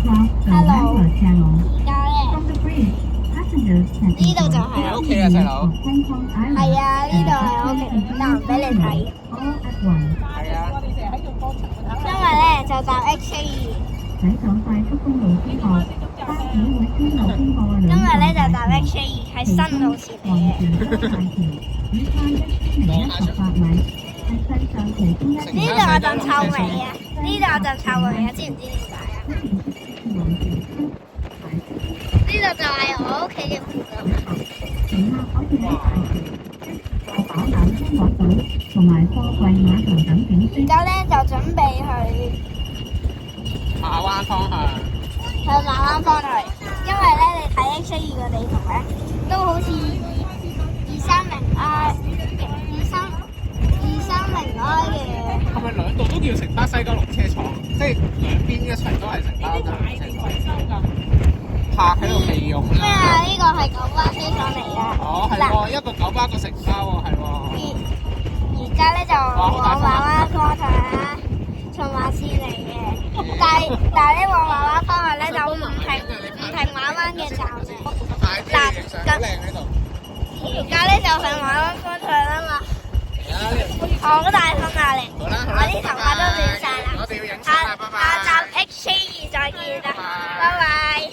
Hello，而家咧呢度就係喺屋企啊，細佬。係啊，呢度係我屋企，但唔俾你睇，係啊。因為咧就搭 X42，今日咧就搭 X42係新路線嚟嘅。呢度有陣臭味啊！呢度有陣臭味啊！知唔知點解啊？呢度就係我屋企嘅附近。而家咧就準備去馬灣方向。馬灣方向，因為咧你睇 X42個地圖咧，都好似230I 嘅。係咪兩度都叫城巴西九龍車廠？即係兩邊一齊都係城巴西九龍車廠。泊喺度利用咩啊？呢個係九巴車廠嚟㗎。哦，係喎，一個九巴一個城巴喎，係喎。而家咧就往馬灣方向啦，循環線嚟嘅。但係咧往馬灣方向咧就唔停馬灣嘅站嘅。而家咧就向馬灣方向啦嘛。好大風壓力，我啲頭髮都亂晒啦。我哋要影相啦，拜拜。下集 X42再見啦，拜拜。